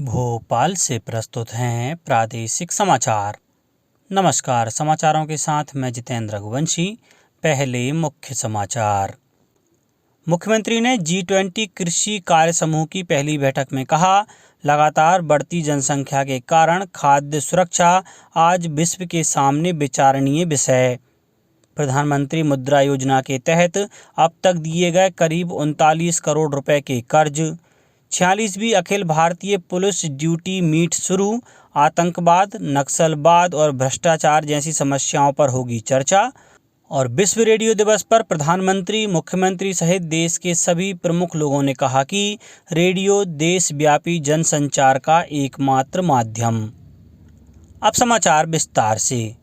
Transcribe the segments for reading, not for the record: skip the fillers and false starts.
भोपाल से प्रस्तुत हैं प्रादेशिक समाचार। नमस्कार, समाचारों के साथ मैं जितेंद्र रघुवंशी। पहले मुख्य समाचार। मुख्यमंत्री ने G20 कृषि कार्य समूह की पहली बैठक में कहा, लगातार बढ़ती जनसंख्या के कारण खाद्य सुरक्षा आज विश्व के सामने विचारणीय विषय। प्रधानमंत्री मुद्रा योजना के तहत अब तक दिए गए करीब 39 करोड़ रुपए के कर्ज। 46वीं Akhil Bharatiya police duty meet शुरू। आतंकवाद, नक्सलवाद और भ्रष्टाचार जैसी समस्याओं पर होगी चर्चा। और विश्व रेडियो दिवस पर प्रधानमंत्री, मुख्यमंत्री सहित देश के सभी प्रमुख लोगों ने कहा कि रेडियो देशव्यापी जनसंचार का एकमात्र माध्यम। अब समाचार विस्तार से।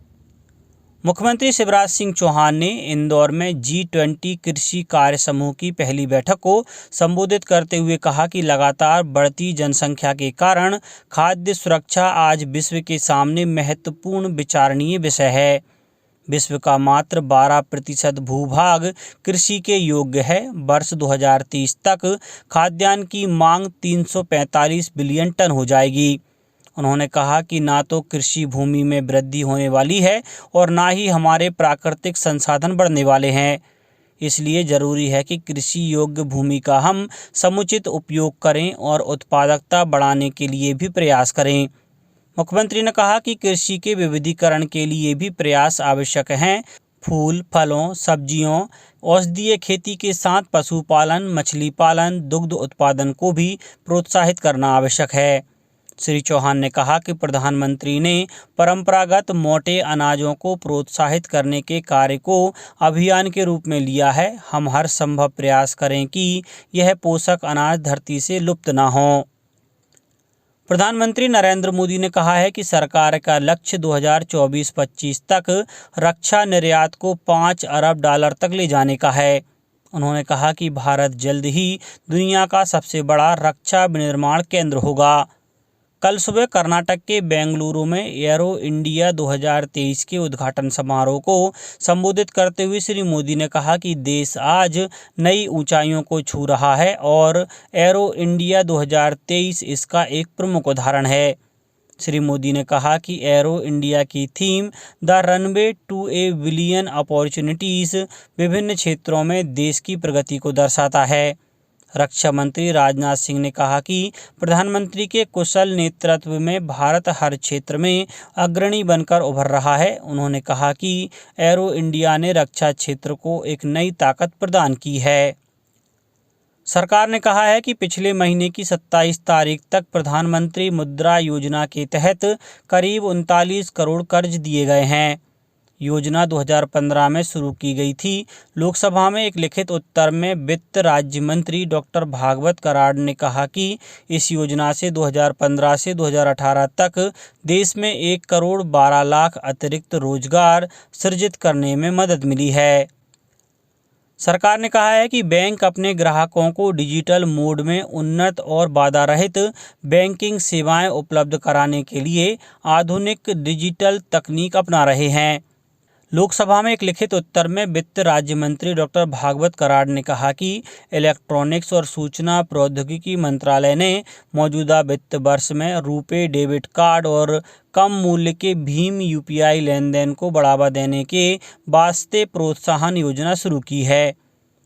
मुख्यमंत्री शिवराज सिंह चौहान ने इंदौर में G20 कृषि कार्य समूह की पहली बैठक को संबोधित करते हुए कहा कि लगातार बढ़ती जनसंख्या के कारण खाद्य सुरक्षा आज विश्व के सामने महत्वपूर्ण विचारणीय विषय है। विश्व का मात्र 12% भूभाग कृषि के योग्य है। वर्ष 2030 तक खाद्यान्न की मांग 345 बिलियन टन हो जाएगी। उन्होंने कहा कि ना तो कृषि भूमि में वृद्धि होने वाली है और ना ही हमारे प्राकृतिक संसाधन बढ़ने वाले हैं। इसलिए जरूरी है कि कृषि योग्य भूमि का हम समुचित उपयोग करें और उत्पादकता बढ़ाने के लिए भी प्रयास करें। मुख्यमंत्री ने कहा कि कृषि के विविधीकरण के लिए भी प्रयास आवश्यक हैं। फूल, फलों, सब्जियों, औषधीय खेती के साथ पशुपालन, मछली पालन, दुग्ध उत्पादन को भी प्रोत्साहित करना आवश्यक है। श्री चौहान ने कहा कि प्रधानमंत्री ने परंपरागत मोटे अनाजों को प्रोत्साहित करने के कार्य को अभियान के रूप में लिया है। हम हर संभव प्रयास करें कि यह पोषक अनाज धरती से लुप्त ना हो। प्रधानमंत्री नरेंद्र मोदी ने कहा है कि सरकार का लक्ष्य 2024-25 तक रक्षा निर्यात को $5 अरब तक ले जाने का है। उन्होंने कहा कि भारत जल्द ही दुनिया का सबसे बड़ा रक्षा विनिर्माण केंद्र होगा। कल सुबह कर्नाटक के बेंगलुरु में एरो इंडिया 2023 के उद्घाटन समारोह को संबोधित करते हुए श्री मोदी ने कहा कि देश आज नई ऊंचाइयों को छू रहा है और एरो इंडिया 2023 इसका एक प्रमुख उदाहरण है। श्री मोदी ने कहा कि एरो इंडिया की theme the runway to a billion opportunities विभिन्न क्षेत्रों में देश की प्रगति को दर्शाता है। रक्षा मंत्री राजनाथ सिंह ने कहा कि प्रधानमंत्री के कुशल नेतृत्व में भारत हर क्षेत्र में अग्रणी बनकर उभर रहा है। उन्होंने कहा कि एरो इंडिया ने रक्षा क्षेत्र को एक नई ताकत प्रदान की है। सरकार ने कहा है कि पिछले महीने की 27 तारीख तक प्रधानमंत्री मुद्रा योजना के तहत करीब 39 करोड़ कर्ज दिए गए हैं। योजना 2015 में शुरू की गई थी। लोकसभा में एक लिखित उत्तर में वित्त राज्य मंत्री डॉक्टर भागवत कराड़ ने कहा कि इस योजना से 2015 से 2018 तक देश में 1 करोड़ 12 लाख अतिरिक्त रोजगार सृजित करने में मदद मिली है। सरकार ने कहा है कि बैंक अपने ग्राहकों को डिजिटल मोड में उन्नत और बाधा रहित बैंकिंग सेवाएं उपलब्ध कराने के लिए आधुनिक डिजिटल तकनीक अपना रहे हैं। लोकसभा में एक लिखित उत्तर में वित्त राज्य मंत्री डॉक्टर भागवत कराड़ ने कहा कि इलेक्ट्रॉनिक्स और सूचना प्रौद्योगिकी मंत्रालय ने मौजूदा वित्त वर्ष में रुपे डेबिट कार्ड और कम मूल्य के भीम UPI लेन देन को बढ़ावा देने के वास्ते प्रोत्साहन योजना शुरू की है।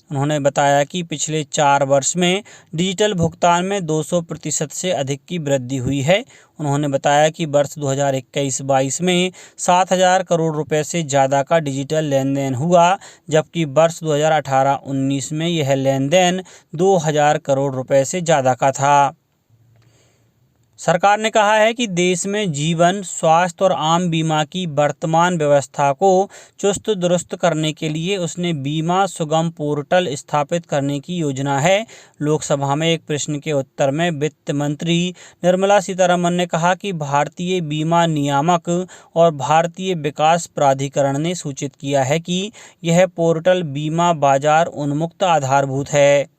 उन्होंने बताया कि पिछले 4 वर्ष में डिजिटल भुगतान में 200% से अधिक की वृद्धि हुई है। उन्होंने बताया कि वर्ष 2021-22 में 7,000 करोड़ रुपए से ज़्यादा का डिजिटल लेन देन हुआ, जबकि वर्ष 2018-19 में यह लेन देन 2,000 करोड़ रुपए से ज़्यादा का था। सरकार ने कहा है कि देश में जीवन, स्वास्थ्य और आम बीमा की वर्तमान व्यवस्था को चुस्त दुरुस्त करने के लिए उसने बीमा सुगम पोर्टल स्थापित करने की योजना है। लोकसभा में एक प्रश्न के उत्तर में वित्त मंत्री निर्मला सीतारमण ने कहा कि भारतीय बीमा नियामक और भारतीय विकास प्राधिकरण ने सूचित किया है कि यह पोर्टल बीमा बाजार उन्मुक्त आधारभूत है।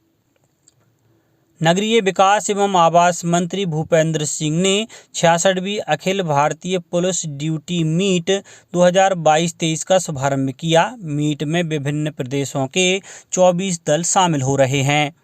नगरीय विकास एवं आवास मंत्री भूपेंद्र सिंह ने 66वीं Akhil Bharatiya police duty meet 2022-23 का शुभारंभ किया। मीट में विभिन्न प्रदेशों के 24 दल शामिल हो रहे हैं।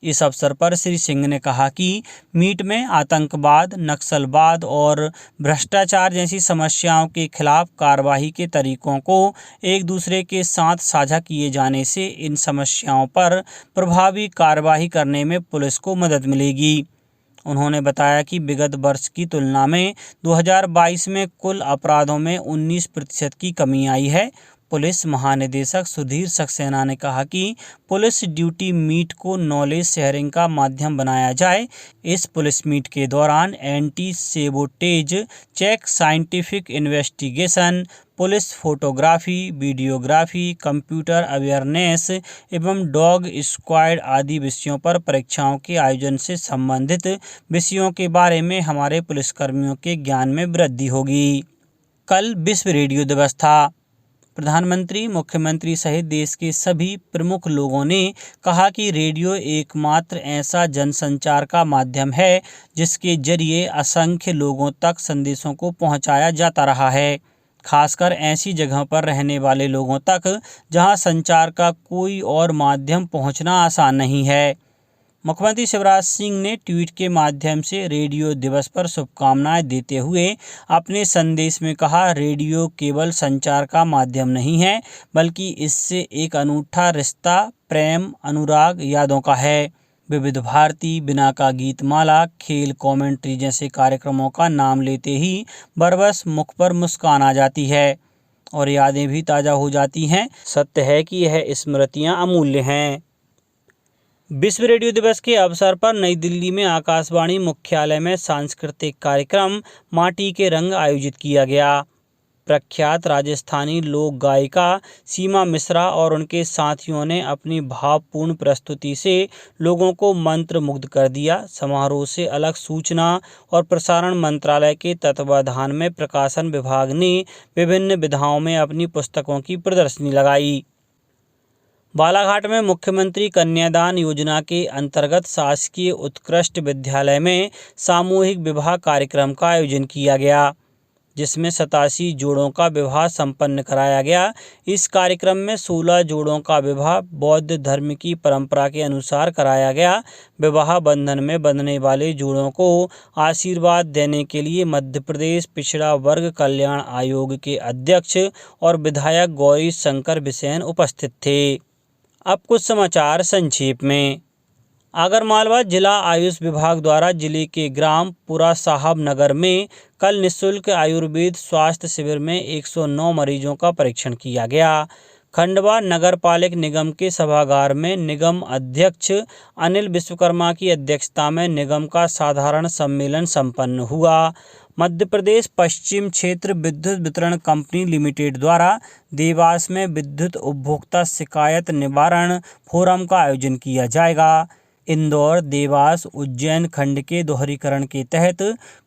इस अवसर पर श्री सिंह ने कहा कि मीट में आतंकवाद, नक्सलवाद और भ्रष्टाचार जैसी समस्याओं के खिलाफ कार्रवाई के तरीकों को एक दूसरे के साथ साझा किए जाने से इन समस्याओं पर प्रभावी कार्रवाई करने में पुलिस को मदद मिलेगी। उन्होंने बताया कि विगत वर्ष की तुलना में 2022 में कुल अपराधों में 19% की कमी आई है। पुलिस महानिदेशक सुधीर सक्सेना ने कहा कि पुलिस ड्यूटी मीट को नॉलेज शेयरिंग का माध्यम बनाया जाए। इस पुलिस मीट के दौरान anti sabotage check, scientific investigation, police photography, videography, computer awareness एवं डॉग स्क्वाड आदि विषयों पर परीक्षाओं के आयोजन से संबंधित विषयों के बारे में हमारे पुलिसकर्मियों के ज्ञान में वृद्धि होगी। कल विश्व रेडियो दिवस था। प्रधानमंत्री, मुख्यमंत्री सहित देश के सभी प्रमुख लोगों ने कहा कि रेडियो एकमात्र ऐसा जनसंचार का माध्यम है जिसके जरिए असंख्य लोगों तक संदेशों को पहुंचाया जाता रहा है, खासकर ऐसी जगहों पर रहने वाले लोगों तक जहां संचार का कोई और माध्यम पहुंचना आसान नहीं है। मुख्यमंत्री शिवराज सिंह ने ट्वीट के माध्यम से रेडियो दिवस पर शुभकामनाएं देते हुए अपने संदेश में कहा, रेडियो केवल संचार का माध्यम नहीं है बल्कि इससे एक अनूठा रिश्ता, प्रेम, अनुराग, यादों का है। विविध भारती, बिना का गीतमाला, खेल कमेंट्री जैसे कार्यक्रमों का नाम लेते ही बरबस मुख पर मुस्कान आ जाती है और यादें भी ताज़ा हो जाती हैं। सत्य है कि यह स्मृतियाँ अमूल्य हैं। विश्व रेडियो दिवस के अवसर पर नई दिल्ली में आकाशवाणी मुख्यालय में सांस्कृतिक कार्यक्रम माटी के रंग आयोजित किया गया। प्रख्यात राजस्थानी लोक गायिका सीमा मिश्रा और उनके साथियों ने अपनी भावपूर्ण प्रस्तुति से लोगों को मंत्रमुग्ध कर दिया। समारोह से अलग सूचना और प्रसारण मंत्रालय के तत्वाधान में प्रकाशन विभाग ने विभिन्न विधाओं में अपनी पुस्तकों की प्रदर्शनी लगाई। बालाघाट में मुख्यमंत्री कन्यादान योजना के अंतर्गत शासकीय उत्कृष्ट विद्यालय में सामूहिक विवाह कार्यक्रम का आयोजन किया गया, जिसमें 87 जोड़ों का विवाह संपन्न कराया गया। इस कार्यक्रम में 16 जोड़ों का विवाह बौद्ध धर्म की परंपरा के अनुसार कराया गया। विवाह बंधन में बंधने वाले जोड़ों को आशीर्वाद देने के लिए मध्य प्रदेश पिछड़ा वर्ग कल्याण आयोग के अध्यक्ष और विधायक गौरी शंकर बिसेन उपस्थित थे। अब कुछ समाचार संक्षेप में। आगरमालवा जिला आयुष विभाग द्वारा जिले के ग्राम पुरा साहब नगर में कल निःशुल्क आयुर्वेद स्वास्थ्य शिविर में 109 मरीजों का परीक्षण किया गया। खंडवा नगर पालिक निगम के सभागार में निगम अध्यक्ष अनिल विश्वकर्मा की अध्यक्षता में निगम का साधारण सम्मेलन संपन्न हुआ। मध्य प्रदेश पश्चिम क्षेत्र विद्युत वितरण कंपनी लिमिटेड द्वारा देवास में विद्युत उपभोक्ता शिकायत निवारण फोरम का आयोजन किया जाएगा। इंदौर, देवास, उज्जैन खंड के दोहरीकरण के तहत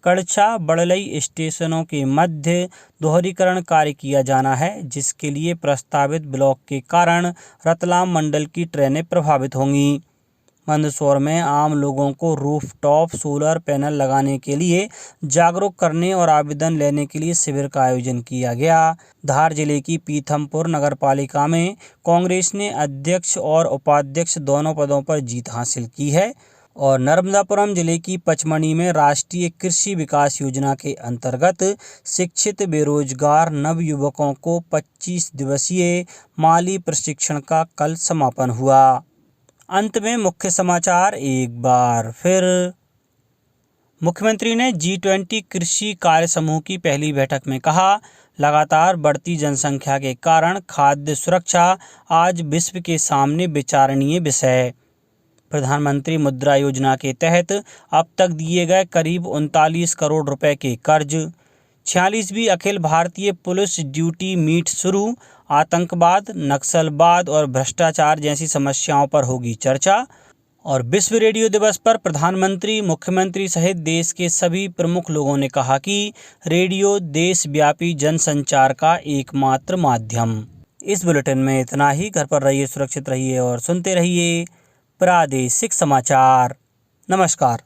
कड़छा बड़लई स्टेशनों के मध्य दोहरीकरण कार्य किया जाना है, जिसके लिए प्रस्तावित ब्लॉक के कारण रतलाम मंडल की ट्रेनें प्रभावित होंगी। मंदसौर में आम लोगों को रूफटॉप सोलर पैनल लगाने के लिए जागरूक करने और आवेदन लेने के लिए शिविर का आयोजन किया गया। धार जिले की पीथमपुर नगरपालिका में कांग्रेस ने अध्यक्ष और उपाध्यक्ष दोनों पदों पर जीत हासिल की है और नर्मदापुरम जिले की पचमणी में राष्ट्रीय कृषि विकास योजना के अंतर्गत शिक्षित बेरोजगार नवयुवकों को 25 दिवसीय माली प्रशिक्षण का कल समापन हुआ। अंत में मुख्य समाचार एक बार फिर। मुख्यमंत्री ने G20 कृषि कार्य समूह की पहली बैठक में कहा, लगातार बढ़ती जनसंख्या के कारण खाद्य सुरक्षा आज विश्व के सामने विचारणीय विषय। प्रधानमंत्री मुद्रा योजना के तहत अब तक दिए गए करीब 39 करोड़ रुपए के कर्ज। 46वीं Akhil Bharatiya police duty meet शुरू। आतंकवाद, नक्सलवाद और भ्रष्टाचार जैसी समस्याओं पर होगी चर्चा। और विश्व रेडियो दिवस पर प्रधानमंत्री, मुख्यमंत्री सहित देश के सभी प्रमुख लोगों ने कहा कि रेडियो देशव्यापी जनसंचार का एकमात्र माध्यम। इस बुलेटिन में इतना ही। घर पर रहिए, सुरक्षित रहिए और सुनते रहिए प्रादेशिक समाचार। नमस्कार।